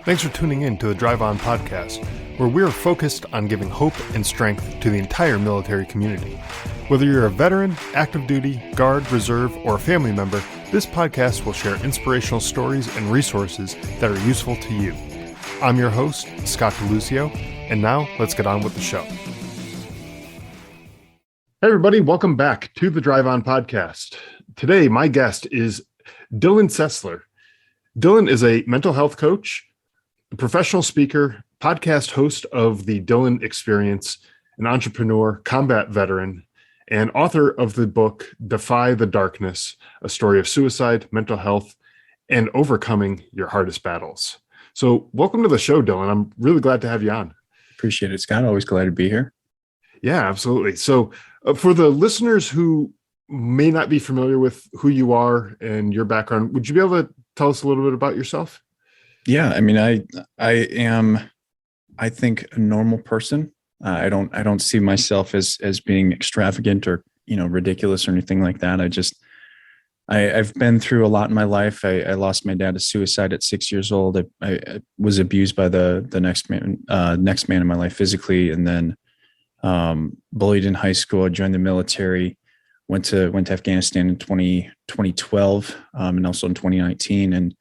Thanks for tuning in to the Drive On podcast, where we are focused on giving hope and strength to the entire military community. Whether you're a veteran, active duty, guard, reserve, or a family member, this podcast will share inspirational stories and resources that are useful to you. I'm your host, Scott DeLuzio, and now let's get on with the show. Hey everybody, welcome back to the Drive On podcast. Today, my guest is Dylan Sessler. Dylan is a mental health coach, a professional speaker, podcast host of the Dylan Experience, an entrepreneur, combat veteran, and author of the book Defy the Darkness, a story of suicide, mental health, and overcoming your hardest battles. So welcome to the show, Dylan. I'm really glad to have you on. Appreciate it, Scott. Always glad to be here. Yeah, absolutely. So for the listeners who may not be familiar with who you are and your background, would you be able to tell us a little bit about yourself? Yeah, I mean, I am, I think, a normal person. I don't see myself as being extravagant or ridiculous or anything like that. I've been through a lot in my life. I lost my dad to suicide at 6 years old. I was abused by the next man in my life physically, and then bullied in high school. I joined the military. Went to Afghanistan in 2012 and also in 2019. And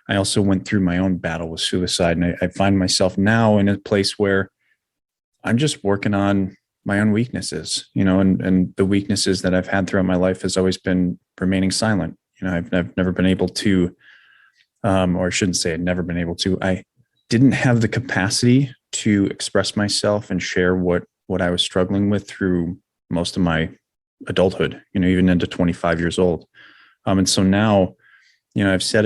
I also went through my own battle with suicide. And I find myself now in a place where I'm just working on my own weaknesses, and the weaknesses that I've had throughout my life has always been remaining silent. I've never been able to, or I shouldn't say I've never been able to, I didn't have the capacity to express myself and share what I was struggling with through most of my adulthood, even into 25 years old. And so now, I've set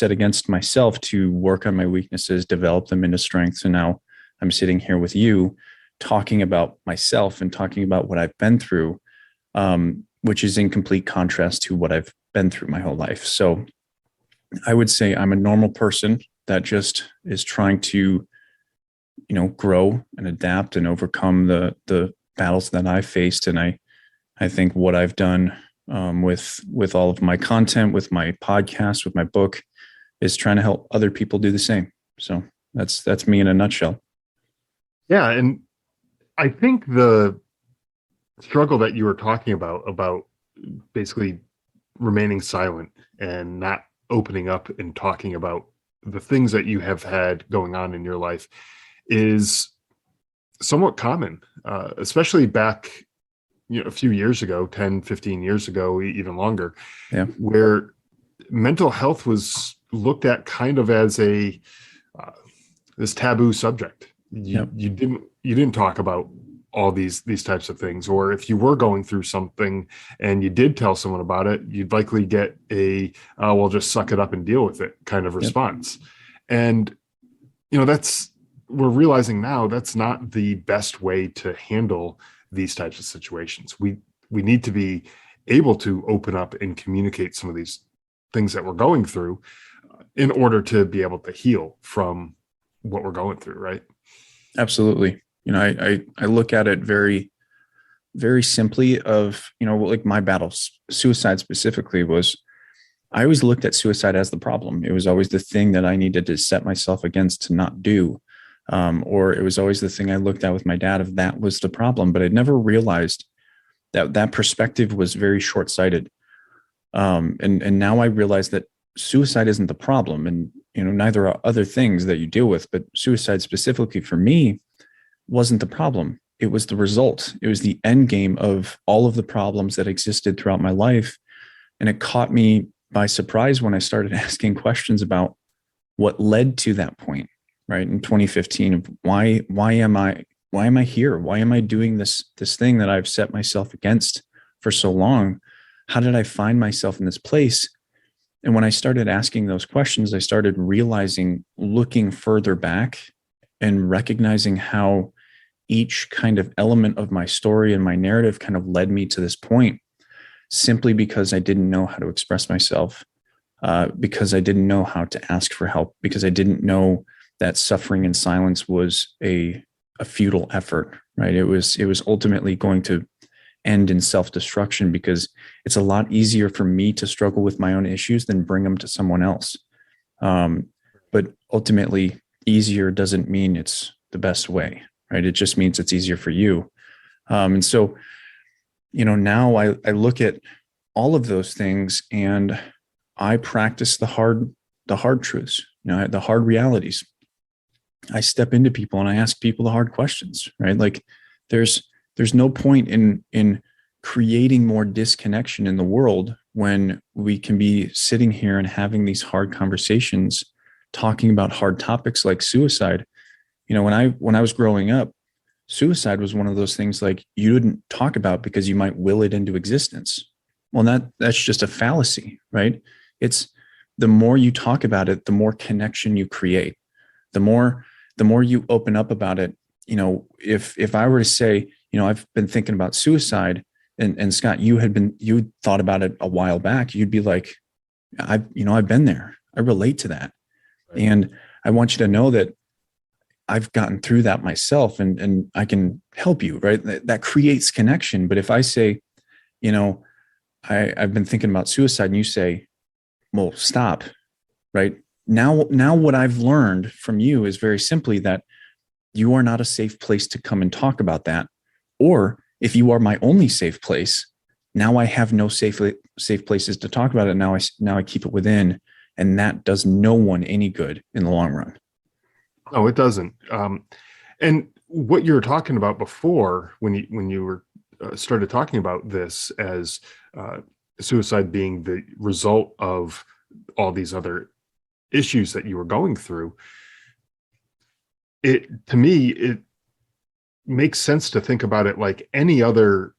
against myself to work on my weaknesses, develop them into strengths. And now I'm sitting here with you talking about myself and talking about what I've been through, which is in complete contrast to what I've been through my whole life. So I would say I'm a normal person that just is trying to, grow and adapt and overcome the battles that I faced. And I think what I've done with all of my content, with my podcast, with my book, is trying to help other people do the same. So that's me in a nutshell. Yeah, and I think the struggle that you were talking about basically remaining silent and not opening up and talking about the things that you have had going on in your life is somewhat common, especially back a few years ago, 10, 15 years ago, even longer, yeah, where mental health was looked at kind of as this taboo subject. You didn't talk about all these types of things, or if you were going through something and you did tell someone about it, you'd likely get well, just suck it up and deal with it kind of response. And we're realizing now that's not the best way to handle these types of situations. We need to be able to open up and communicate some of these things that we're going through in order to be able to heal from what we're going through, right? Absolutely. I look at it very, very simply of, like my battles, suicide specifically, was I always looked at suicide as the problem. It was always the thing that I needed to set myself against to not do. Or it was always the thing I looked at with my dad if that was the problem, but I never realized that perspective was very short-sighted. And now I realize that suicide isn't the problem, and neither are other things that you deal with, but suicide specifically for me wasn't the problem. It was the result. It was the end game of all of the problems that existed throughout my life. And it caught me by surprise when I started asking questions about what led to that point. Right, in 2015, why am I here? Why am I doing this thing that I've set myself against for so long? How did I find myself in this place? And when I started asking those questions, I started realizing, looking further back and recognizing how each kind of element of my story and my narrative kind of led me to this point, simply because I didn't know how to express myself, because I didn't know how to ask for help, because I didn't know that suffering in silence was a futile effort, right? It was ultimately going to end in self-destruction, because it's a lot easier for me to struggle with my own issues than bring them to someone else. but ultimately easier doesn't mean it's the best way, right? It just means it's easier for you. And so, now I look at all of those things and I practice the hard truths, the hard realities. I step into people and I ask people the hard questions, right? Like there's no point in creating more disconnection in the world when we can be sitting here and having these hard conversations, talking about hard topics like suicide. When I was growing up, suicide was one of those things like you didn't talk about because you might will it into existence. Well, that's just a fallacy, right? It's the more you talk about it, the more connection you create. The more you open up about it. If I were to say, I've been thinking about suicide, and Scott, you thought about it a while back, you'd be like, I've been there. I relate to that. Right. And I want you to know that I've gotten through that myself and I can help you, right? That creates connection. But if I say, I've been thinking about suicide and you say, well, stop, right? Now what I've learned from you is very simply that you are not a safe place to come and talk about that. Or if you are my only safe place, now I have no safe places to talk about it. Now I keep it within, and that does no one any good in the long run. No, it doesn't. And what you were talking about before, when you were started talking about this as suicide being the result of all these other issues that you were going through, to me it makes sense to think about it like any other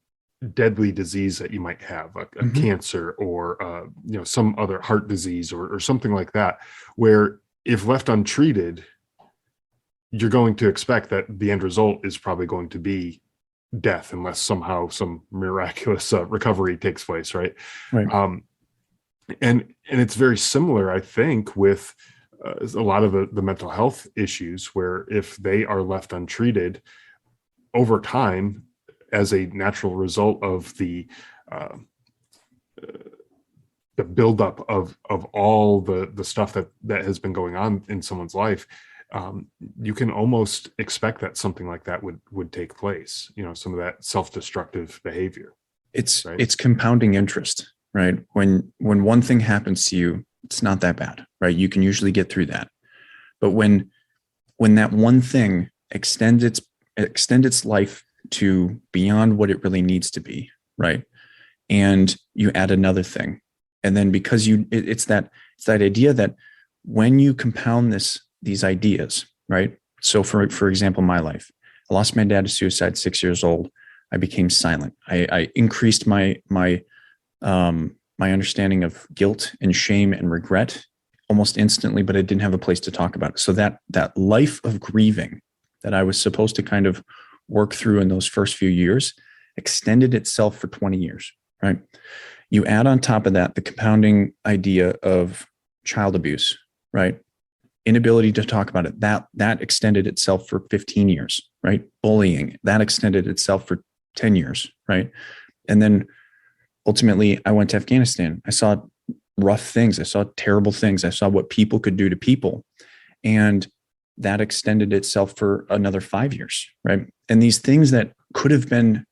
deadly disease that you might have, a cancer or some other heart disease or something like that, where if left untreated, you're going to expect that the end result is probably going to be death, unless somehow some miraculous recovery takes place, right? Right. And it's very similar, I think, with a lot of the mental health issues, where if they are left untreated over time, as a natural result of the buildup of all the stuff that has been going on in someone's life, you can almost expect that something like that would take place. Some of that self-destructive behavior. It's compounding interest, right? When one thing happens to you, it's not that bad, right? You can usually get through that. But when that one thing extends its life to beyond what it really needs to be, right? And you add another thing, and then because it's that idea that when you compound these ideas, right? So for example, my life, I lost my dad to suicide 6 years old. I became silent. I increased my understanding of guilt and shame and regret almost instantly, but I didn't have a place to talk about it. So that life of grieving that I was supposed to kind of work through in those first few years extended itself for 20 years, right? You add on top of that the compounding idea of child abuse, right? Inability to talk about it, that extended itself for 15 years, right? Bullying, that extended itself for 10 years, right? And then ultimately I went to Afghanistan. I saw rough things. I saw terrible things. I saw what people could do to people. And that extended itself for another 5 years, right? And these things that could have been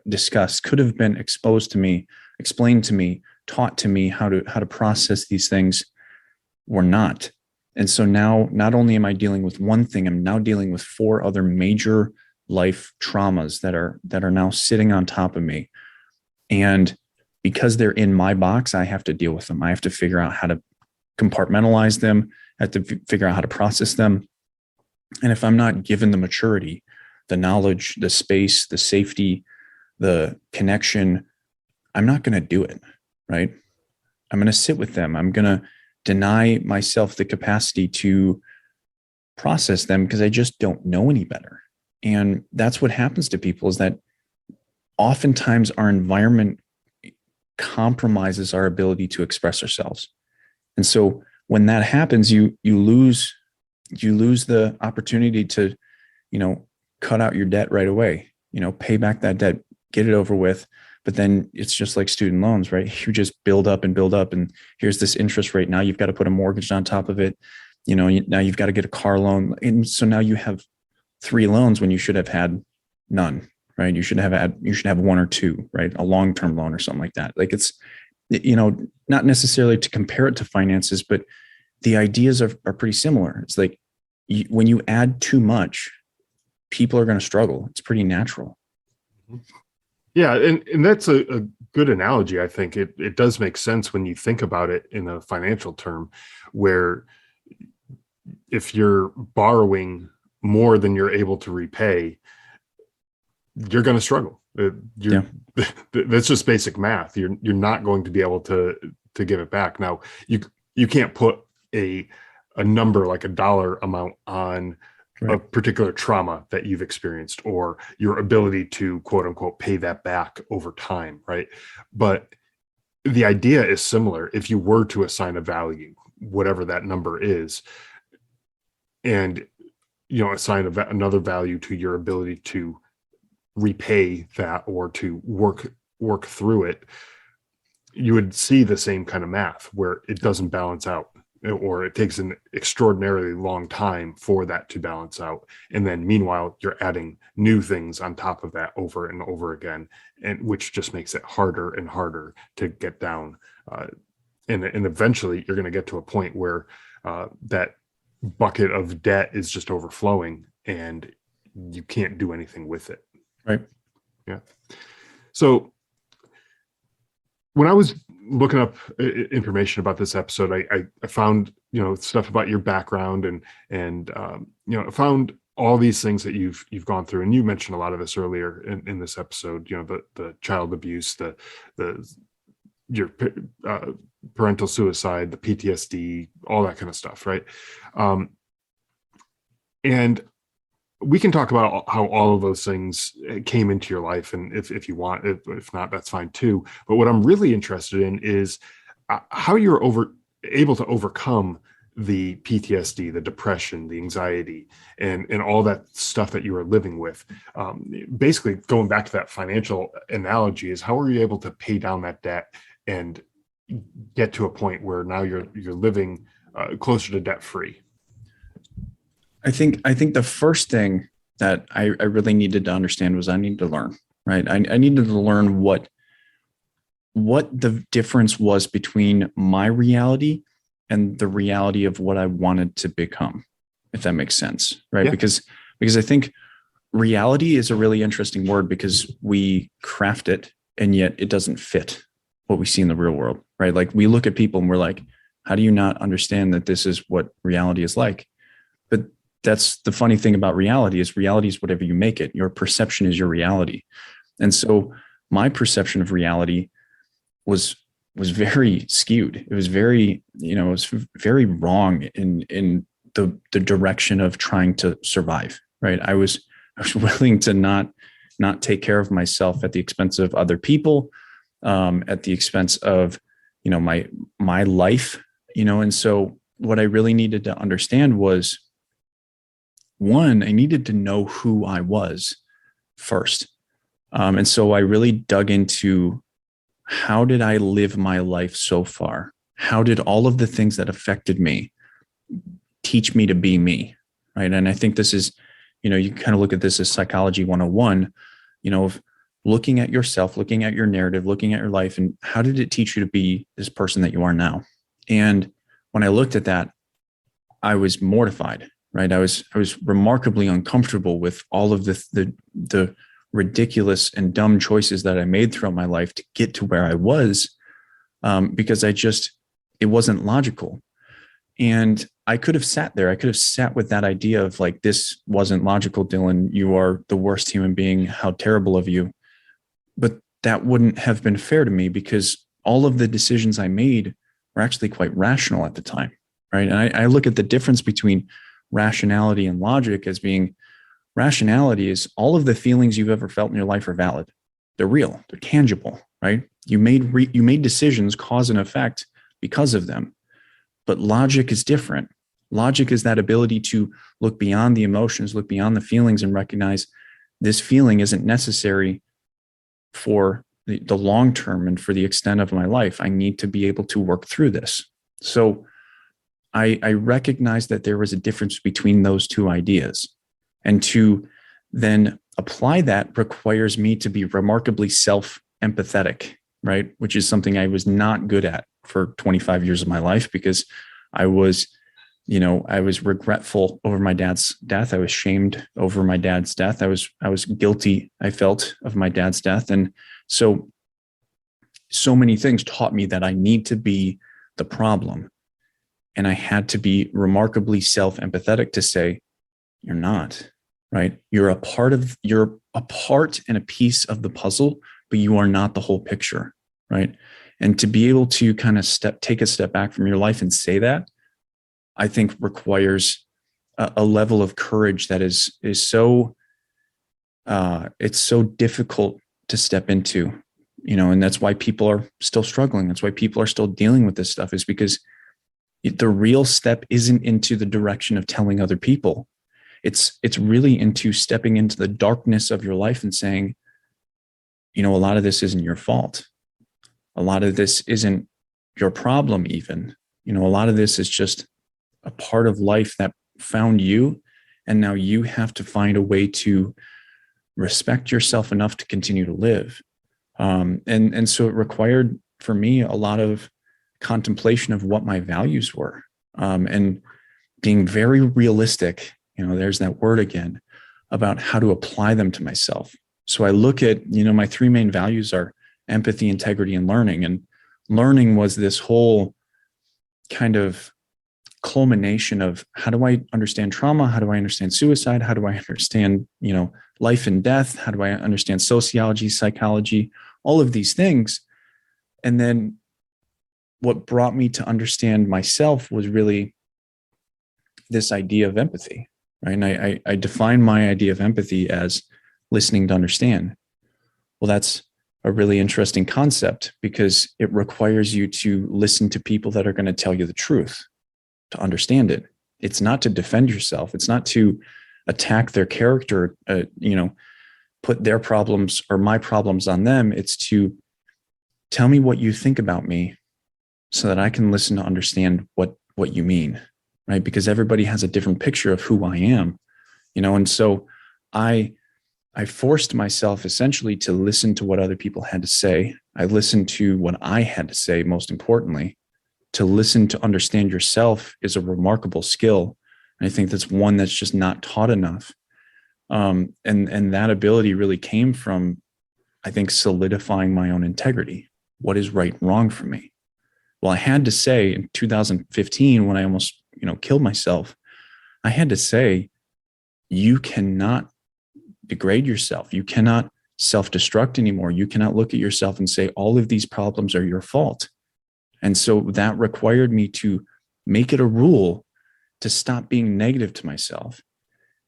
discussed, could have been exposed to me, explained to me, taught to me how to process these things, were not. And so now not only am I dealing with one thing, I'm now dealing with 4 other major life traumas that are now sitting on top of me. And because they're in my box, I have to deal with them. I have to figure out how to compartmentalize them. I have to figure out how to process them. And if I'm not given the maturity, the knowledge, the space, the safety, the connection, I'm not going to do it, right? I'm going to sit with them. I'm going to deny myself the capacity to process them because I just don't know any better. And that's what happens to people, is that oftentimes our environment compromises our ability to express ourselves. And so when that happens, you lose the opportunity to, cut out your debt right away, pay back that debt, get it over with. But then it's just like student loans, right? You just build up, and here's this interest rate. Now you've got to put a mortgage on top of it. Now you've got to get a car loan. And so now you have 3 loans when you should have had none, right? You should have 1 or 2, right? A long-term loan or something like that. Like it's, not necessarily to compare it to finances, but the ideas are pretty similar. It's like when you add too much, people are going to struggle. It's pretty natural. Yeah, and that's a good analogy. I think it does make sense when you think about it in a financial term, where if you're borrowing more than you're able to repay, you're going to struggle. That's just basic math. You're not going to be able to give it back. Now, you can't put a number like a dollar amount on a particular trauma that you've experienced or your ability to quote unquote pay that back over time, right? But the idea is similar. If you were to assign a value, whatever that number is, and assign another value to your ability to repay that or to work through it, you would see the same kind of math where it doesn't balance out, or it takes an extraordinarily long time for that to balance out. And then meanwhile, you're adding new things on top of that over and over again, and which just makes it harder and harder to get down. And eventually you're going to get to a point where that bucket of debt is just overflowing and you can't do anything with it. Right. Yeah. So when I was looking up information about this episode, I found, stuff about your background and found all these things that you've gone through. And you mentioned a lot of this earlier in this episode, the child abuse, your parental suicide, the PTSD, all that kind of stuff. Right. And we can talk about how all of those things came into your life, and if you want, if not, that's fine too. But what I'm really interested in is how you're able to overcome the PTSD, the depression, the anxiety, and all that stuff that you were living with. Basically, going back to that financial analogy, is how are you able to pay down that debt and get to a point where now you're living closer to debt free? I think the first thing that I really needed to understand was I needed to learn, right? I needed to learn what the difference was between my reality and the reality of what I wanted to become, if that makes sense, right? Yeah. Because I think reality is a really interesting word because we craft it and yet it doesn't fit what we see in the real world, right? Like we look at people and we're like, how do you not understand that this is what reality is like? But that's the funny thing about reality is whatever you make it. Your perception is your reality. And so my perception of reality was very skewed. It was very, very wrong in the direction of trying to survive, right? I was willing to not take care of myself at the expense of other people, at the expense of, my life, and so what I really needed to understand was, one, I needed to know who I was first. And so I really dug into how did I live my life so far? How did all of the things that affected me teach me to be me? Right. And I think this is, you kind of look at this as psychology 101, of looking at yourself, looking at your narrative, looking at your life, and how did it teach you to be this person that you are now? And when I looked at that, I was mortified. Right. I was remarkably uncomfortable with all of the ridiculous and dumb choices that I made throughout my life to get to where I was, because it wasn't logical. And I could have sat there. I could have sat with that idea of like, this wasn't logical, Dylan. You are the worst human being. How terrible of you. But that wouldn't have been fair to me because all of the decisions I made were actually quite rational at the time. Right. And I look at the difference between rationality and logic as being rationality is all of the feelings you've ever felt in your life are valid. They're real. They're tangible, right? You made decisions, cause and effect because of them. But logic is different. Logic is that ability to look beyond the emotions, look beyond the feelings and recognize this feeling isn't necessary for the long term and for the extent of my life. I need to be able to work through this. So I recognized that there was a difference between those two ideas. And to then apply that requires me to be remarkably self-empathetic, right? Which is something I was not good at for 25 years of my life, because I was, I was regretful over my dad's death. I was shamed over my dad's death. I was guilty, I felt, of my dad's death. And so many things taught me that I need to be the problem. And I had to be remarkably self-empathetic to say, you're not, right? You're a part and a piece of the puzzle, but you are not the whole picture, right? And to be able to kind of take a step back from your life and say that, I think requires a level of courage that is so, it's so difficult to step into, and that's why people are still struggling. That's why people are still dealing with this stuff, is because the real step isn't into the direction of telling other people. It's really into stepping into the darkness of your life and saying, a lot of this isn't your fault. A lot of this isn't your problem even. A lot of this is just a part of life that found you. And now you have to find a way to respect yourself enough to continue to live. And so it required for me a lot of contemplation of what my values were, and being very realistic, there's that word again, about how to apply them to myself. So I look at, my three main values are empathy, integrity, and learning. And learning was this whole kind of culmination of, how do I understand trauma? How do I understand suicide? How do I understand, life and death? How do I understand sociology, psychology, all of these things? And then what brought me to understand myself was really this idea of empathy, right? And I define my idea of empathy as listening to understand. Well, that's a really interesting concept, because it requires you to listen to people that are going to tell you the truth, to understand it. It's not to defend yourself. It's not to attack their character, put their problems or my problems on them. It's to tell me what you think about me, so that I can listen to understand what you mean, right? Because everybody has a different picture of who I am, and so I forced myself essentially to listen to what other people had to say. I listened to what I had to say, most importantly. To listen to understand yourself is a remarkable skill. And I think that's one that's just not taught enough. And that ability really came from, I think, solidifying my own integrity. What is right and wrong for me? Well, I had to say in 2015, when I almost, killed myself, I had to say, you cannot degrade yourself. You cannot self-destruct anymore. You cannot look at yourself and say, all of these problems are your fault. And so that required me to make it a rule to stop being negative to myself.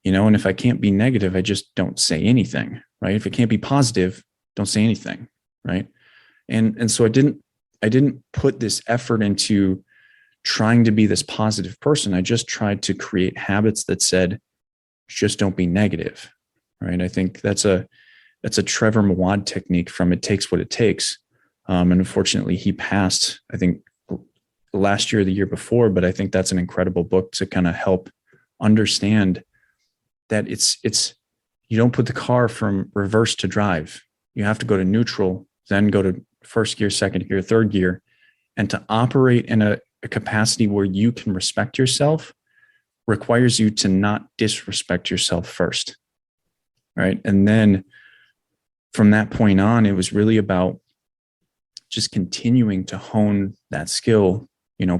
And if I can't be negative, I just don't say anything, right? If it can't be positive, don't say anything, right? And so I didn't put this effort into trying to be this positive person. I just tried to create habits that said, just don't be negative, right? I think that's a Trevor Mawad technique from It Takes What It Takes. And unfortunately, he passed, I think, last year or the year before, but I think that's an incredible book to kind of help understand that it's you don't put the car from reverse to drive. You have to go to neutral, then go to first gear, second gear, third gear. And to operate in a capacity where you can respect yourself requires you to not disrespect yourself first, right? And then from that point on, it was really about just continuing to hone that skill,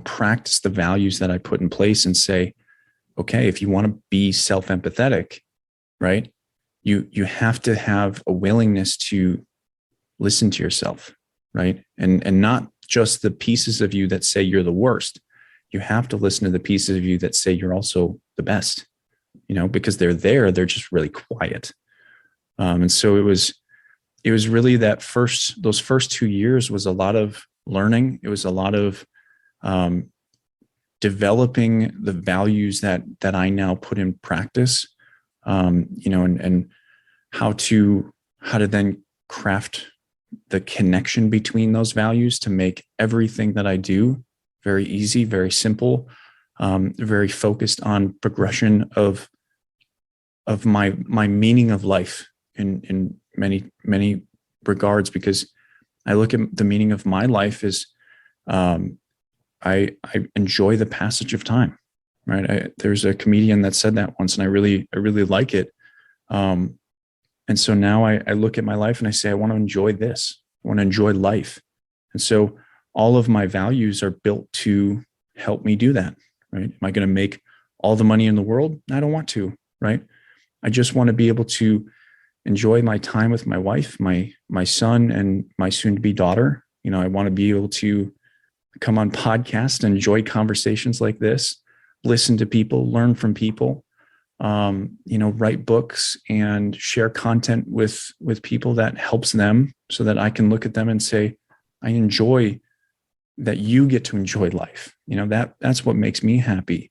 practice the values that I put in place and say, okay, if you want to be self-empathetic, right, you have to have a willingness to listen to yourself, right? And not just the pieces of you that say you're the worst. You have to listen to the pieces of you that say you're also the best, because they're there, they're just really quiet. And so it was really those first 2 years was a lot of learning. It was a lot of developing the values that I now put in practice, and how to then craft the connection between those values to make everything that I do very easy, very simple, very focused on progression of my meaning of life in many regards, because I look at the meaning of my life as I enjoy the passage of time, right? There's a comedian that said that once, and I really like it. And so now I look at my life and I say, I want to enjoy this. I want to enjoy life. And so all of my values are built to help me do that, right? Am I going to make all the money in the world? I don't want to, right? I just want to be able to enjoy my time with my wife, my son, and my soon-to-be daughter. I want to be able to come on podcasts and enjoy conversations like this, listen to people, learn from people, write books and share content with people that helps them, so that I can look at them and say, I enjoy that you get to enjoy life. That's what makes me happy.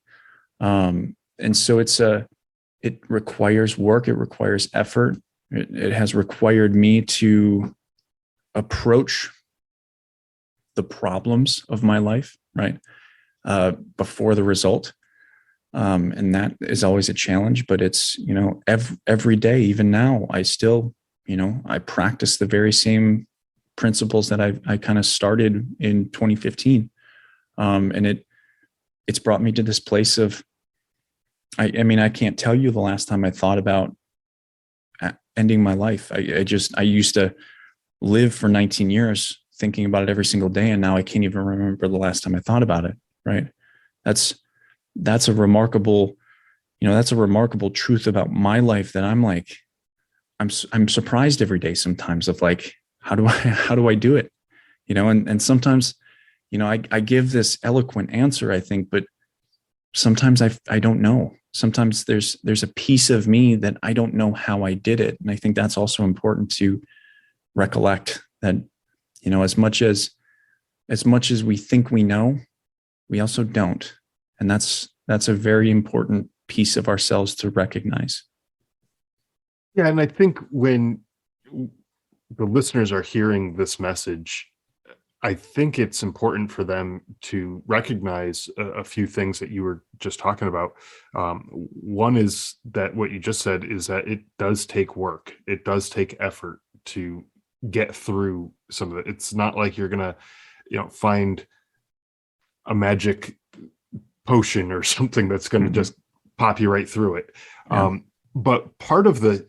And so it requires work. It requires effort. It has required me to approach the problems of my life, right, before the result. And that is always a challenge, but it's, every day, even now, I still, I practice the very same principles that I kind of started in 2015. And it's brought me to this place of, I can't tell you the last time I thought about ending my life. I used to live for 19 years thinking about it every single day. And now I can't even remember the last time I thought about it. Right. That's a remarkable truth about my life, that I'm like, I'm surprised every day sometimes of like, how do I do it? And sometimes, I give this eloquent answer, I think, but sometimes I don't know. Sometimes there's a piece of me that I don't know how I did it. And I think that's also important to recollect, that, as much as we think we know, we also don't. And that's a very important piece of ourselves to recognize. Yeah. And I think when the listeners are hearing this message, I think it's important for them to recognize a few things that you were just talking about. One is that what you just said is that it does take work. It does take effort to get through some of it. It's not like you're going to, find a magic potion or something that's going to just pop you right through it. Yeah. But part of the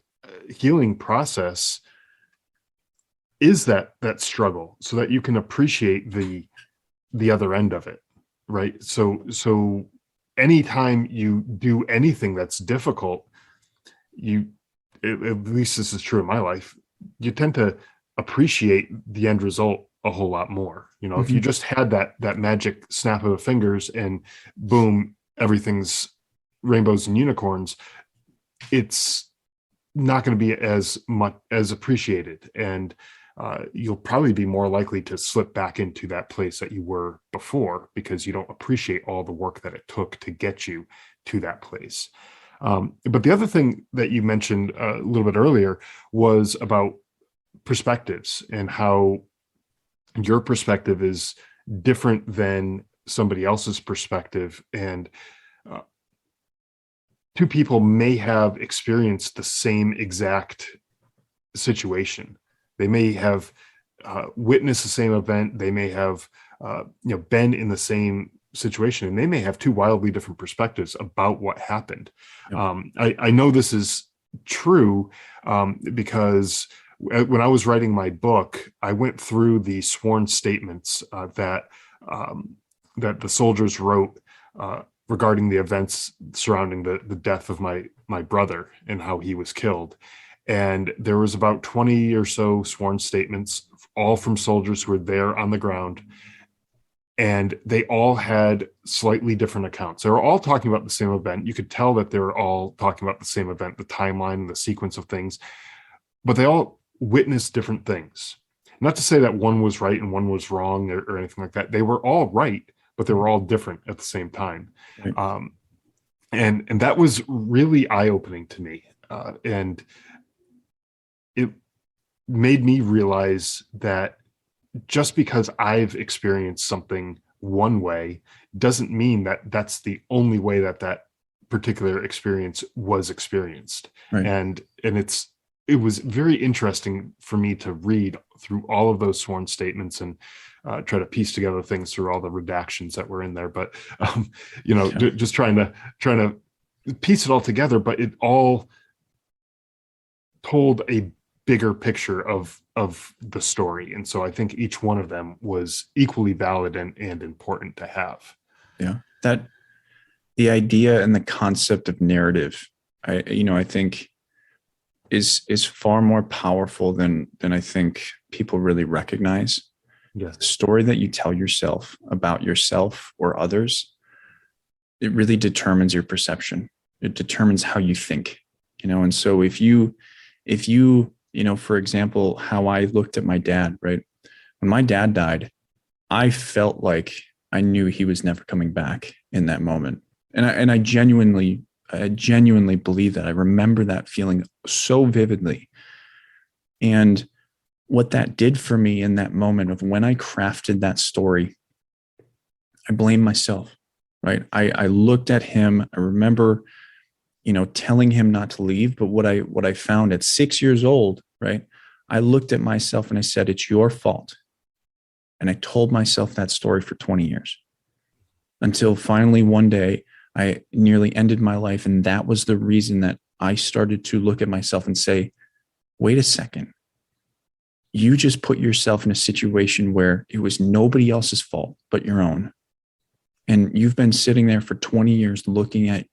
healing process is that struggle, so that you can appreciate the other end of it, right? So anytime you do anything that's difficult, at least this is true in my life, you tend to appreciate the end result a whole lot more. If you just had that magic snap of the fingers and boom, everything's rainbows and unicorns, it's not going to be as much as appreciated. And you'll probably be more likely to slip back into that place that you were before, because you don't appreciate all the work that it took to get you to that place. But the other thing that you mentioned a little bit earlier was about perspectives, and how your perspective is different than somebody else's perspective. And two people may have experienced the same exact situation. They may have witnessed the same event. They may have been in the same situation, and they may have two wildly different perspectives about what happened. Yep. I know this is true because when I was writing my book, I went through the sworn statements that the soldiers wrote regarding the events surrounding the death of my brother and how he was killed. And there was about 20 or so sworn statements, all from soldiers who were there on the ground. And they all had slightly different accounts. They were all talking about the same event. You could tell that they were all talking about the same event, the timeline and the sequence of things, but they all witnessed different things. Not to say that one was right and one was wrong or anything like that. They were all right, but they were all different at the same time. Right. And that was really eye-opening to me. And it made me realize that just because I've experienced something one way doesn't mean that that's the only way that that particular experience was experienced. Right. And it was very interesting for me to read through all of those sworn statements and try to piece together things through all the redactions that were in there. But Yeah. just trying to piece it all together. But it all told a bigger picture of the story, and so I think each one of them was equally valid and important to have. Yeah. That the idea and the concept of narrative, I think is far more powerful than I think people really recognize. Yes. The story that you tell yourself about yourself or others, it really determines your perception. It determines how you think, and so if you, for example, how I looked at my dad, right? When my dad died, I felt like I knew he was never coming back in that moment. And I genuinely believe that. I remember that feeling so vividly. And what that did for me in that moment of when I crafted that story, I blamed myself, right? I looked at him. I remember, telling him not to leave. But what I found at 6 years old, right? I looked at myself and I said, it's your fault. And I told myself that story for 20 years until finally one day I nearly ended my life. And that was the reason that I started to look at myself and say, wait a second. You just put yourself in a situation where it was nobody else's fault but your own. And you've been sitting there for 20 years looking at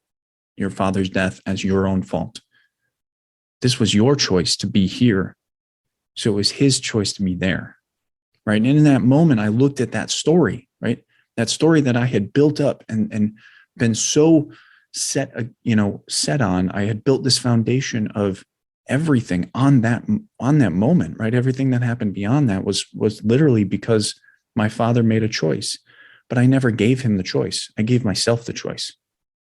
your father's death as your own fault. This was your choice to be here. So it was his choice to be there. Right. And in that moment, I looked at that story, right? That story that I had built up and been so set on. I had built this foundation of everything on that moment, right? Everything that happened beyond that was literally because my father made a choice, but I never gave him the choice. I gave myself the choice.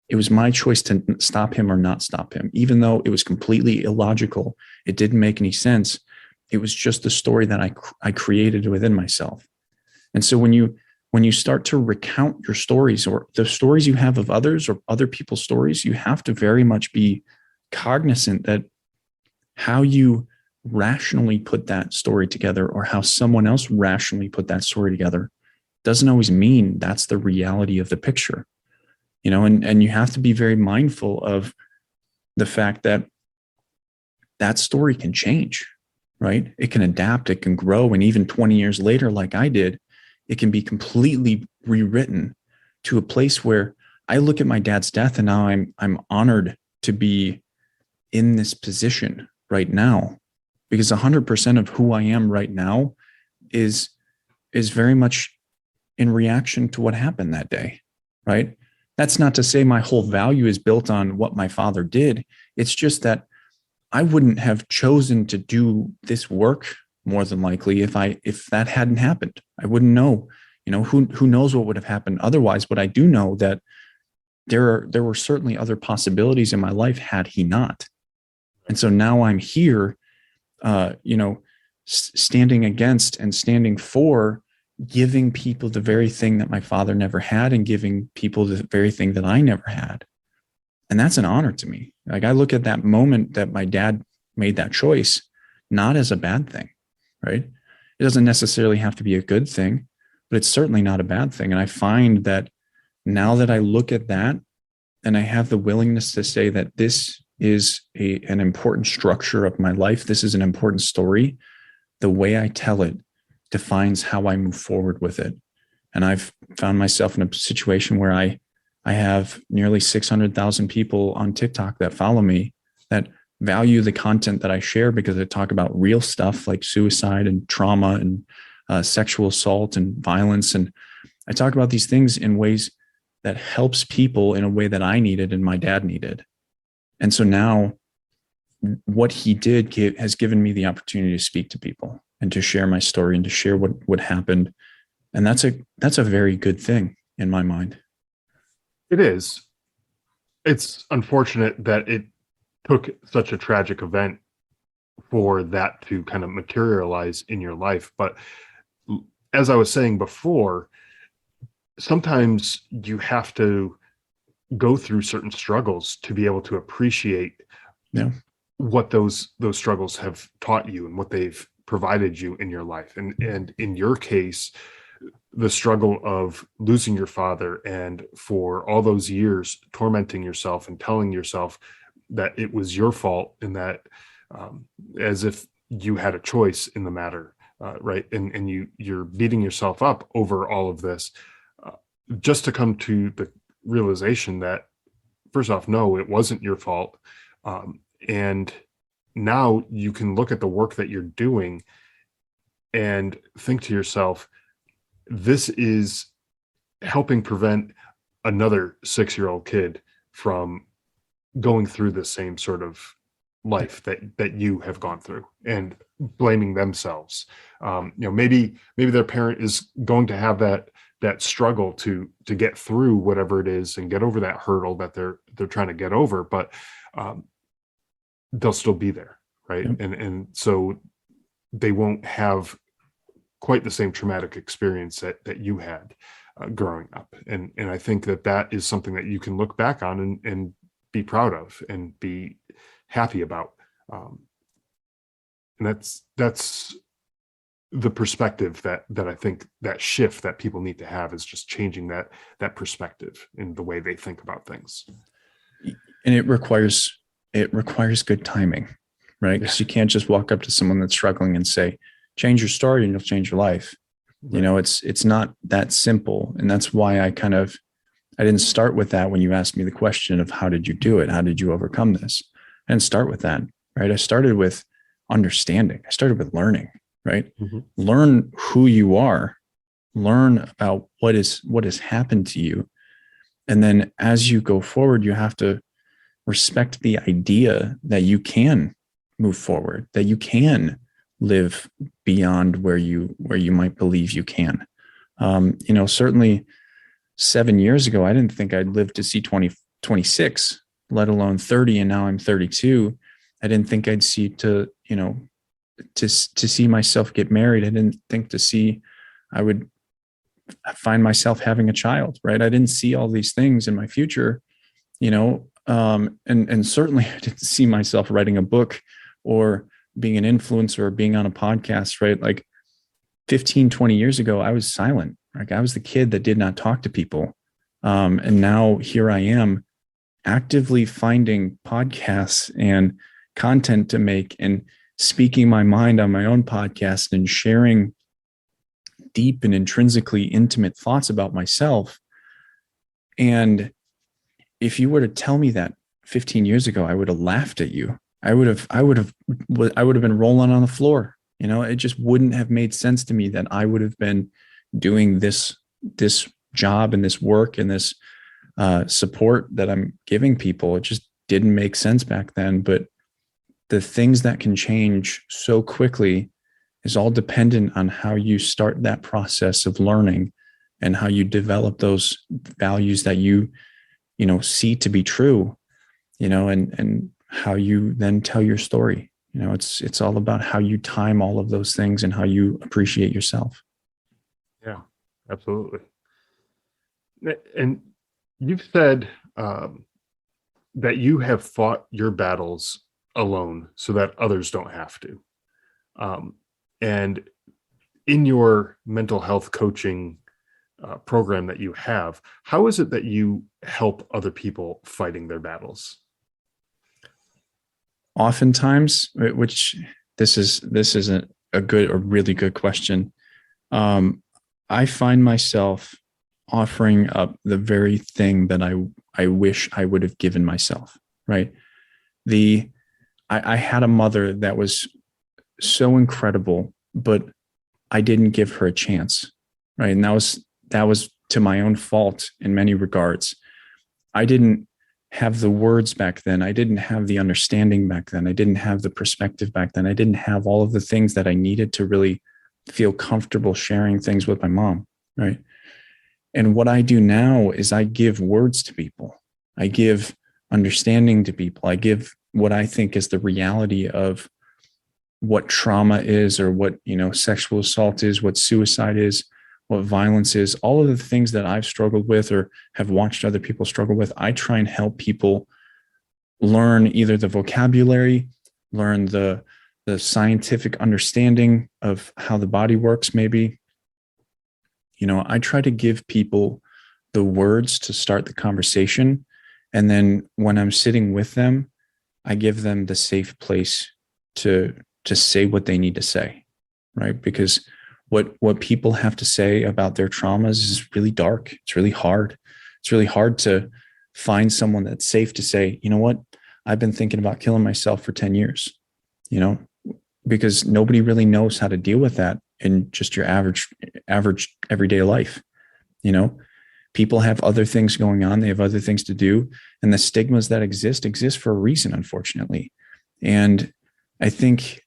It was my choice to stop him or not stop him, even though it was completely illogical. It didn't make any sense. It was just the story that I created within myself. And so when you start to recount your stories or the stories you have of others or other people's stories, you have to very much be cognizant that how you rationally put that story together or how someone else rationally put that story together doesn't always mean that's the reality of the picture. And you have to be very mindful of the fact that that story can change. Right? It can adapt, it can grow. And even 20 years later, like I did, it can be completely rewritten to a place where I look at my dad's death and now I'm honored to be in this position right now, because 100% of who I am right now is very much in reaction to what happened that day. Right? That's not to say my whole value is built on what my father did. It's just that I wouldn't have chosen to do this work more than likely if that hadn't happened. I wouldn't know, who knows what would have happened otherwise. But I do know that there were certainly other possibilities in my life had he not. And so now I'm here, standing against and standing for giving people the very thing that my father never had and giving people the very thing that I never had. And that's an honor to me. Like I look at that moment that my dad made that choice, not as a bad thing, right? It doesn't necessarily have to be a good thing, but it's certainly not a bad thing. And I find that now that I look at that and I have the willingness to say that this is an important structure of my life, this is an important story, the way I tell it defines how I move forward with it. And I've found myself in a situation where I have nearly 600,000 people on TikTok that follow me that value the content that I share because I talk about real stuff like suicide and trauma and sexual assault and violence. And I talk about these things in ways that helps people in a way that I needed and my dad needed. And so now what he did has given me the opportunity to speak to people and to share my story and to share what happened. And that's a very good thing in my mind. It is. It's unfortunate that it took such a tragic event for that to kind of materialize in your life. But as I was saying before, sometimes you have to go through certain struggles to be able to appreciate Yeah. what those struggles have taught you and what they've provided you in your life. And in your case, the struggle of losing your father, and for all those years tormenting yourself and telling yourself that it was your fault, and that as if you had a choice in the matter, right? And you're beating yourself up over all of this, uh, just to come to the realization that, first off, no, it wasn't your fault. And now you can look at the work that you're doing and think to yourself, this is helping prevent another 6-year-old kid from going through the same sort of life that you have gone through, and blaming themselves. Maybe their parent is going to have that struggle to get through whatever it is and get over that hurdle that they're trying to get over, but they'll still be there, right? Yep. And so they won't have quite the same traumatic experience that you had growing up. And I think that is something that you can look back on and be proud of and be happy about. And that's the perspective that I think, that shift that people need to have, is just changing that perspective in the way they think about things. And it requires good timing, right? Because you can't just walk up to someone that's struggling and say, change your story and you'll change your life. Right. It's not that simple. And that's why I didn't start with that when you asked me the question of how did you do it? How did you overcome this? I didn't start with that, right? I started with understanding. I started with learning, right? Mm-hmm. Learn who you are, learn about what has happened to you. And then as you go forward, you have to respect the idea that you can move forward, that you can live beyond where you might believe you can. Certainly 7 years ago, I didn't think I'd live to see 26, let alone 30. And now I'm 32. I didn't think I'd see to see myself get married. I didn't think I would find myself having a child, right? I didn't see all these things in my future, and certainly I didn't see myself writing a book or being an influencer or being on a podcast, right? Like 15, 20 years ago, I was silent. Like I was the kid that did not talk to people. And now here I am actively finding podcasts and content to make and speaking my mind on my own podcast and sharing deep and intrinsically intimate thoughts about myself. And if you were to tell me that 15 years ago, I would have laughed at you. I would have been rolling on the floor. It just wouldn't have made sense to me that I would have been doing this job and this work and this support that I'm giving people. It just didn't make sense back then. But the things that can change so quickly is all dependent on how you start that process of learning and how you develop those values that you see to be true, and how you then tell your story. It's all about how you time all of those things and how you appreciate yourself. Yeah, absolutely. And you've said that you have fought your battles alone so that others don't have to. And in your mental health coaching program that you have, how is it that you help other people fighting their battles? Oftentimes, which this isn't a really good question. I find myself offering up the very thing that I wish I would have given myself, right? I had a mother that was so incredible, but I didn't give her a chance, right? And that was to my own fault in many regards. I didn't have the words back then. I didn't have the understanding back then. I didn't have the perspective back then. I didn't have all of the things that I needed to really feel comfortable sharing things with my mom, right? And what I do now is I give words to people. I give understanding to people. I give what I think is the reality of what trauma is, or what, sexual assault is, what suicide is, what violence is, all of the things that I've struggled with or have watched other people struggle with. I try and help people learn either the vocabulary, learn the scientific understanding of how the body works, maybe. I try to give people the words to start the conversation. And then when I'm sitting with them, I give them the safe place to say what they need to say, right? Because what people have to say about their traumas is really dark. It's really hard. It's really hard to find someone that's safe to say, you know what, I've been thinking about killing myself for 10 years, because nobody really knows how to deal with that in just your average everyday life. People have other things going on. They have other things to do. And the stigmas that exist for a reason, unfortunately. And I think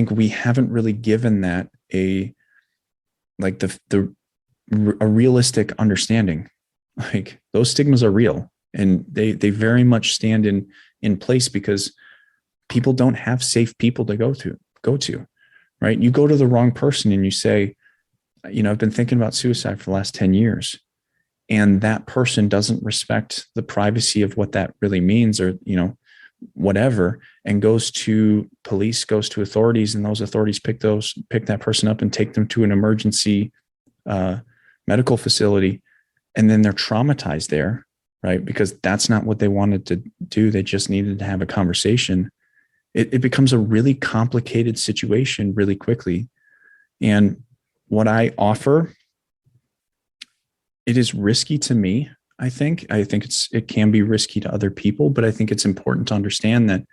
we haven't really given that a realistic understanding. Like, those stigmas are real, and they very much stand in place because people don't have safe people to go to, right? You go to the wrong person and you say, I've been thinking about suicide for the last 10 years. And that person doesn't respect the privacy of what that really means, or, whatever, and goes to police, goes to authorities, and those authorities pick that person up and take them to an emergency medical facility. And then they're traumatized there, right? Because that's not what they wanted to do. They just needed to have a conversation. It becomes a really complicated situation really quickly. And what I offer, it is risky to me. I think it can be risky to other people, but I think it's important to understand that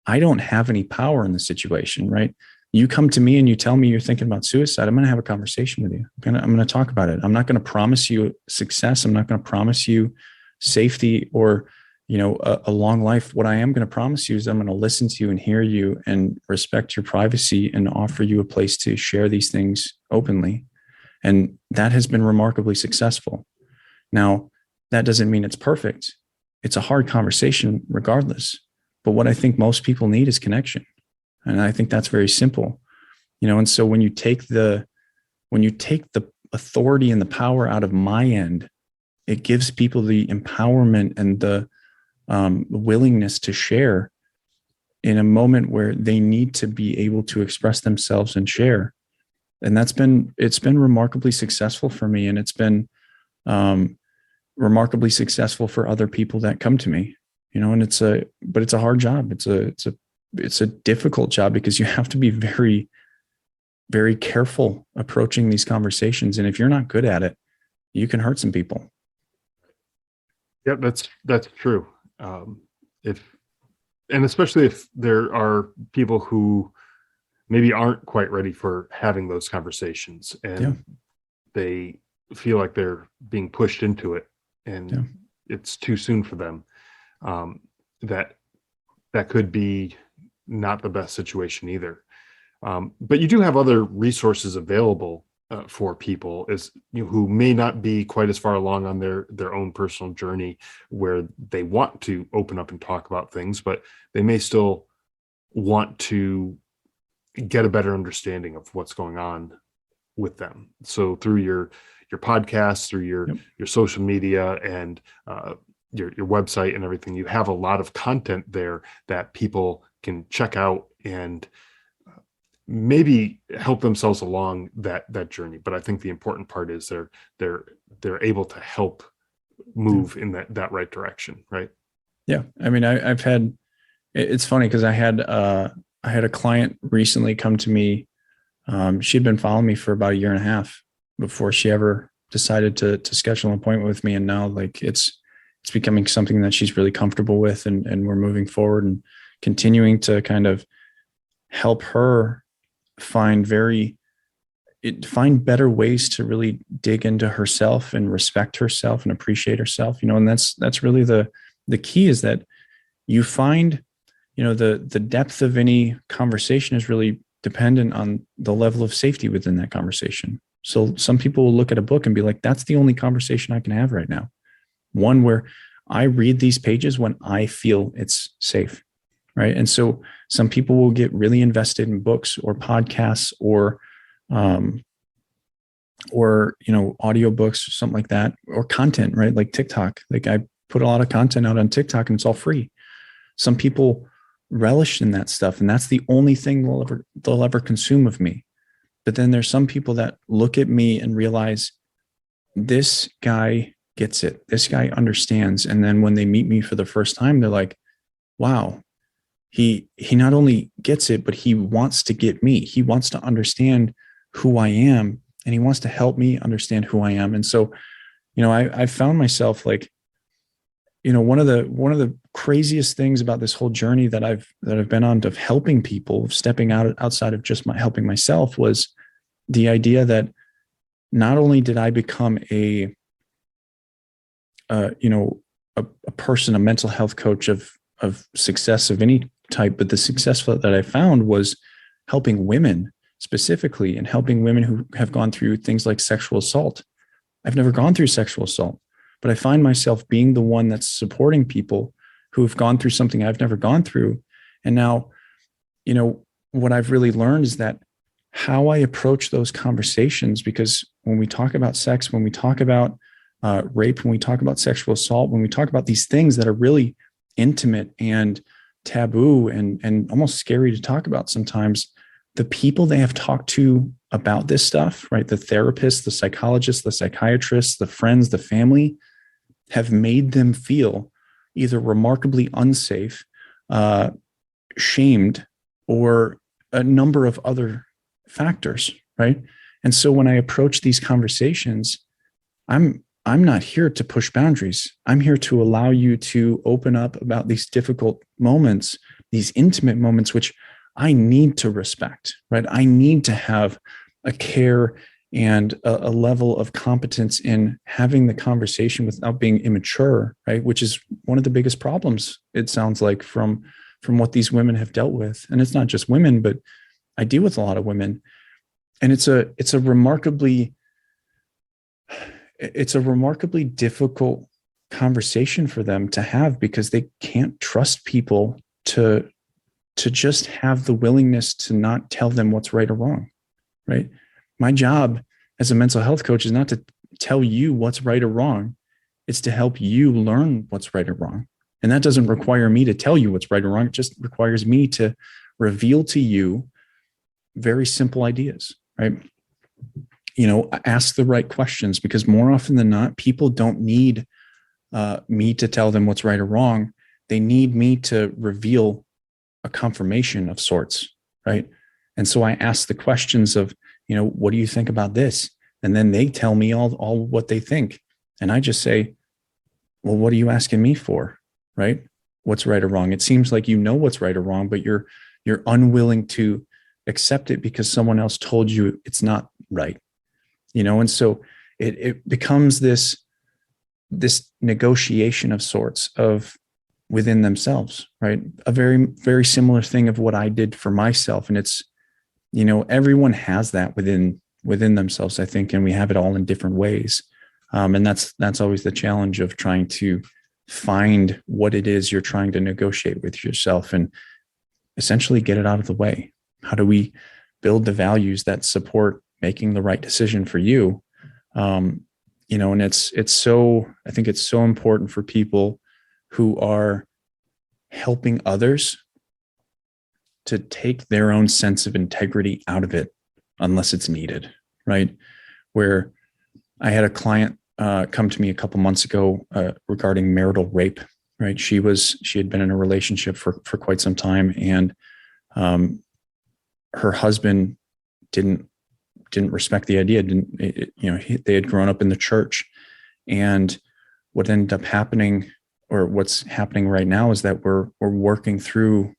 I don't have any power in the situation, right? You come to me and you tell me you're thinking about suicide. I'm going to have a conversation with you. I'm going to talk about it. I'm not going to promise you success. I'm not going to promise you safety or, a long life. What I am going to promise you is I'm going to listen to you and hear you and respect your privacy and offer you a place to share these things openly. And that has been remarkably successful. Now, that doesn't mean it's perfect. It's a hard conversation regardless. But what I think most people need is connection. And I think that's very simple. And so when you take the authority and the power out of my end, it gives people the empowerment and the willingness to share in a moment where they need to be able to express themselves and share. And it's been remarkably successful for me. And it's been remarkably successful for other people that come to me, and it's a hard job. It's a difficult job because you have to be very, very careful approaching these conversations. And if you're not good at it, you can hurt some people. Yep, that's true. Especially if there are people who maybe aren't quite ready for having those conversations, and they feel like they're being pushed into it, and it's too soon for them. That could be not the best situation either. But you do have other resources available for people who may not be quite as far along on their own personal journey, where they want to open up and talk about things, but they may still want to get a better understanding of what's going on with them. So through your podcast, through your social media, and your website and everything, you have a lot of content there that people can check out and maybe help themselves along that journey. But I think the important part is they're able to help move in that right direction, right? Yeah. I mean, I've had, it's funny because I had a client recently come to me. She'd been following me for about 1.5 years before she ever decided to schedule an appointment with me. And now, like, it's becoming something that she's really comfortable with, and we're moving forward and continuing to kind of help her find better ways to really dig into herself and respect herself and appreciate herself, and that's really the key, is that you find, the depth of any conversation is really dependent on the level of safety within that conversation. So some people will look at a book and be like, that's the only conversation I can have right now. One where I read these pages when I feel it's safe. Right. And so some people will get really invested in books or podcasts or or, audiobooks or something like that, or content, right? Like TikTok. Like I put a lot of content out on TikTok and it's all free. Some people relish in that stuff, and that's the only thing they'll ever consume of me. But then there's some people that look at me and realize this guy gets it. This guy understands. And then when they meet me for the first time, they're like, wow, he not only gets it, but he wants to get me. He wants to understand who I am, and he wants to help me understand who I am. And so, I found myself like, one of the craziest things about this whole journey that I've been on of helping people, stepping outside of just helping myself, was the idea that not only did I become a person, a mental health coach of success of any type, but the success that I found was helping women specifically, and helping women who have gone through things like sexual assault. I've never gone through sexual assault, but I find myself being the one that's supporting people who have gone through something I've never gone through. And now, what I've really learned is that how I approach those conversations, because when we talk about sex, when we talk about rape, when we talk about sexual assault, when we talk about these things that are really intimate and taboo and almost scary to talk about sometimes, the people they have talked to about this stuff, right? The therapists, the psychologists, the psychiatrists, the friends, the family, have made them feel either remarkably unsafe, shamed, or a number of other factors, right? And so when I approach these conversations, I'm not here to push boundaries. I'm here to allow you to open up about these difficult moments, these intimate moments, which I need to respect, right? I need to have a care and a level of competence in having the conversation without being immature, right? Which is one of the biggest problems, it sounds like, from what these women have dealt with. And it's not just women, but I deal with a lot of women. And it's a remarkably difficult conversation for them to have, because they can't trust people to just have the willingness to not tell them what's right or wrong, right? My job as a mental health coach is not to tell you what's right or wrong. It's to help you learn what's right or wrong. And that doesn't require me to tell you what's right or wrong. It just requires me to reveal to you very simple ideas, right? Ask the right questions, because more often than not, people don't need me to tell them what's right or wrong. They need me to reveal a confirmation of sorts, right? And so I ask the questions of, what do you think about this? And then they tell me all what they think. And I just say, well, what are you asking me for, right? What's right or wrong? It seems like you know what's right or wrong, but you're unwilling to accept it because someone else told you it's not right. And so it becomes this negotiation of sorts of within themselves, right? A very, very similar thing of what I did for myself. And it's, everyone has that within themselves, I think, and we have it all in different ways. And that's always the challenge of trying to find what it is you're trying to negotiate with yourself and essentially get it out of the way. How do we build the values that support making the right decision for you? And it's so, I think it's so important for people who are helping others to take their own sense of integrity out of it unless it's needed, right? Where I had a client come to me a couple months ago regarding marital rape, right? She had been in a relationship for quite some time, and her husband didn't respect the idea. They had grown up in the church, and what ended up happening, or what's happening right now, is that we're working through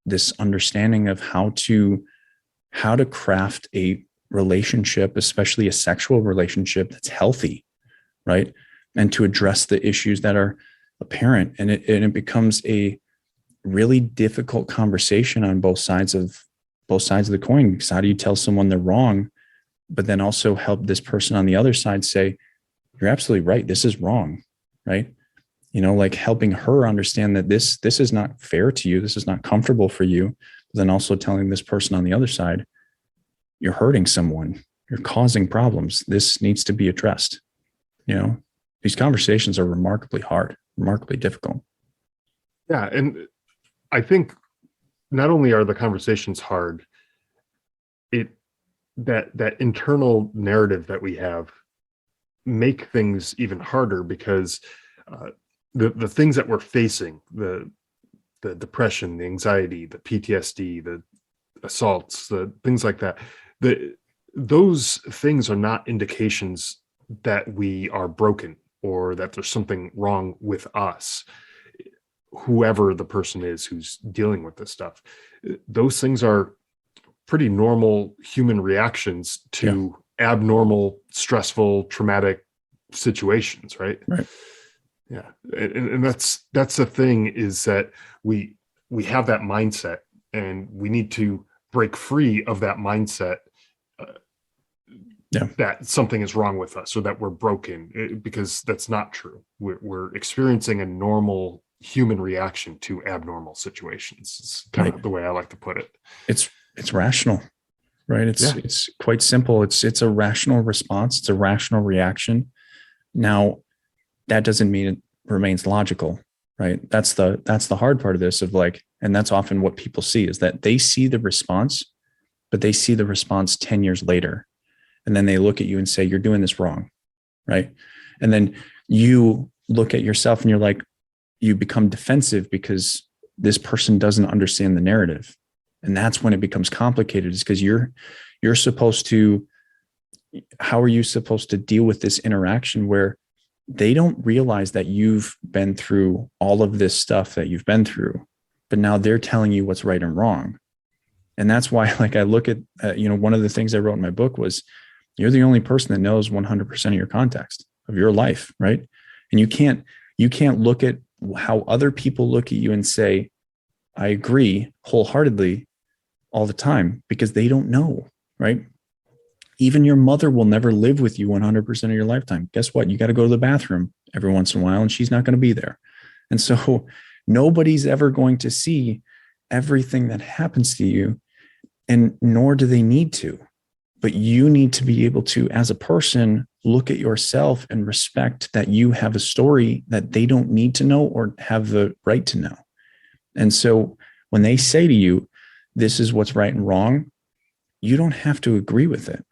this understanding of how to craft a relationship, especially a sexual relationship, that's healthy, right? And to address the issues that are apparent. And it becomes a really difficult conversation on both sides of the coin. Because how do you tell someone they're wrong, but then also help this person on the other side say, you're absolutely right, this is wrong, right? Like helping her understand that this is not fair to you, this is not comfortable for you, but then also telling this person on the other side, you're hurting someone, you're causing problems. This needs to be addressed. These conversations are remarkably hard, remarkably difficult. Yeah. And I think not only are the conversations hard, that internal narrative that we have make things even harder, because the things that we're facing, the depression, the anxiety, the PTSD, the assaults, the things like that, those things are not indications that we are broken or that there's something wrong with us, whoever the person is who's dealing with this stuff. Those things are pretty normal human reactions to abnormal, stressful, traumatic situations, right? Right. Yeah. And that's the thing, is that we have that mindset, and we need to break free of that mindset, that something is wrong with us or that we're broken, because that's not true. We're experiencing a normal human reaction to abnormal situations. It's kind of the way I like to put it. It's rational, right? It's quite simple. It's a rational response. It's a rational reaction. Now, that doesn't mean it remains logical, right? That's the hard part of this, and that's often what people see, is that they see the response, but they see the response 10 years later. And then they look at you and say, you're doing this wrong, right? And then you look at yourself and you're like, you become defensive because this person doesn't understand the narrative. And that's when it becomes complicated, is because you're supposed to, how are you supposed to deal with this interaction where they don't realize that you've been through all of this stuff that you've been through, but now they're telling you what's right and wrong. And that's why, I look at, one of the things I wrote in my book was, you're the only person that knows 100% of your context of your life, right? And you can't look at how other people look at you and say, I agree wholeheartedly all the time, because they don't know, right? Even your mother will never live with you 100% of your lifetime. Guess what? You got to go to the bathroom every once in a while, and she's not going to be there. And so nobody's ever going to see everything that happens to you, and nor do they need to. But you need to be able to, as a person, look at yourself and respect that you have a story that they don't need to know or have the right to know. And so when they say to you, this is what's right and wrong, you don't have to agree with it.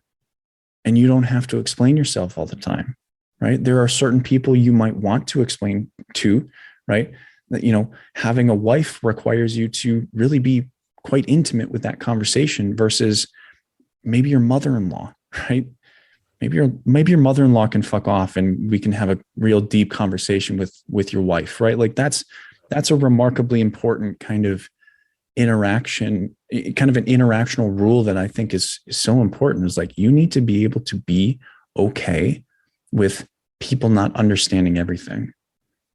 And you don't have to explain yourself all the time, right? There are certain people you might want to explain to, right? That, having a wife requires you to really be quite intimate with that conversation versus maybe your mother-in-law, right? Maybe your mother-in-law can fuck off and we can have a real deep conversation with your wife, right? That's a remarkably important kind of interaction, kind of an interactional rule that I think is so important, is you need to be able to be okay with people not understanding everything.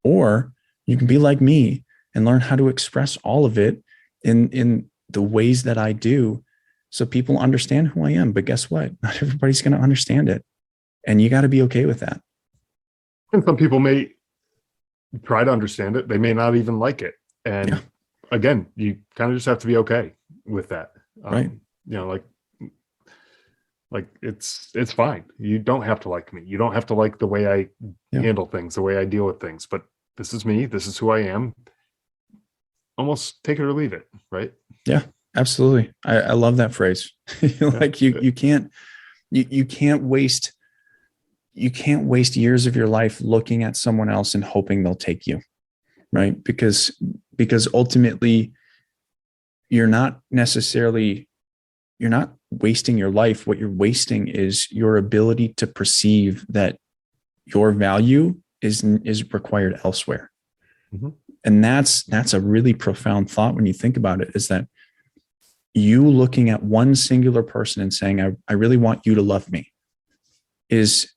Or you can be like me and learn how to express all of it in the ways that I do, so people understand who I am. But guess what? Not everybody's going to understand it. And you got to be okay with that. And some people may try to understand it. They may not even like it. And again, you kind of just have to be okay with that. Right. It's fine. You don't have to like me. You don't have to like the way I handle things, the way I deal with things. But this is me. This is who I am. Almost take it or leave it. Right. Yeah. Absolutely. I love that phrase. You can't waste years of your life looking at someone else and hoping they'll take you, right? Because ultimately you're not wasting your life. What you're wasting is your ability to perceive that your value is required elsewhere. Mm-hmm. And that's a really profound thought when you think about it, is that you looking at one singular person and saying, I really want you to love me, is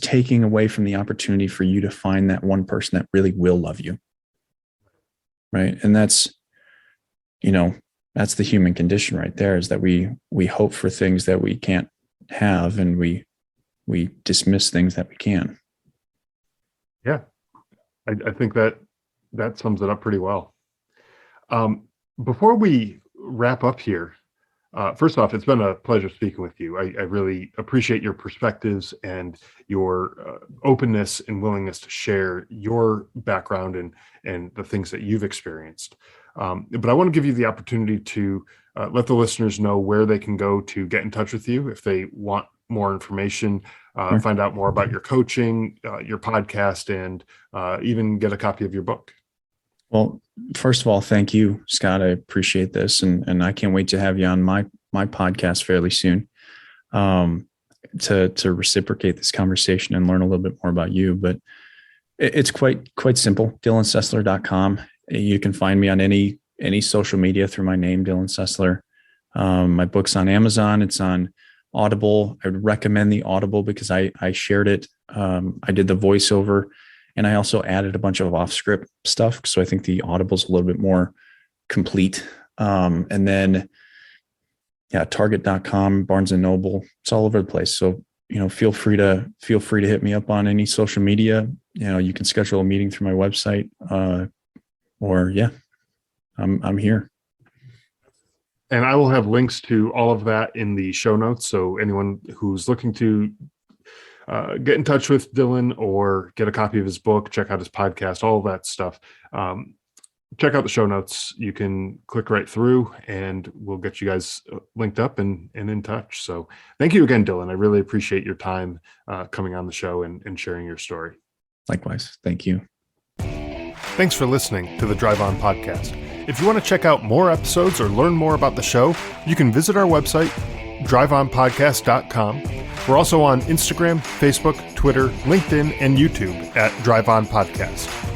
taking away from the opportunity for you to find that one person that really will love you. Right. And that's the human condition right there, is that we hope for things that we can't have, and we dismiss things that we can. Yeah. I think that sums it up pretty well. Before we wrap up here, First off, it's been a pleasure speaking with you. I really appreciate your perspectives and your openness and willingness to share your background and the things that you've experienced. But I want to give you the opportunity to let the listeners know where they can go to get in touch with you if they want more information, find out more about your coaching, your podcast, and even get a copy of your book. Well, first of all, thank you, Scott. I appreciate this, and I can't wait to have you on my podcast fairly soon, to reciprocate this conversation and learn a little bit more about you. But it's quite simple. DylanSessler.com. You can find me on any social media through my name, Dylan Sessler. My book's on Amazon. It's on Audible. I would recommend the Audible because I shared it. I did the voiceover. And I also added a bunch of off-script stuff. So I think the Audible's a little bit more complete. And then, Target.com, Barnes & Noble, it's all over the place. So, feel free to hit me up on any social media. You can schedule a meeting through my website, I'm here. And I will have links to all of that in the show notes. So anyone who's looking to get in touch with Dylan or get a copy of his book, check out his podcast, all of that stuff. Check out the show notes. You can click right through and we'll get you guys linked up and in touch. So thank you again, Dylan. I really appreciate your time coming on the show and sharing your story. Likewise. Thank you. Thanks for listening to the Drive On Podcast. If you want to check out more episodes or learn more about the show, you can visit our website, driveonpodcast.com. We're also on Instagram, Facebook, Twitter, LinkedIn, and YouTube at Drive On Podcast.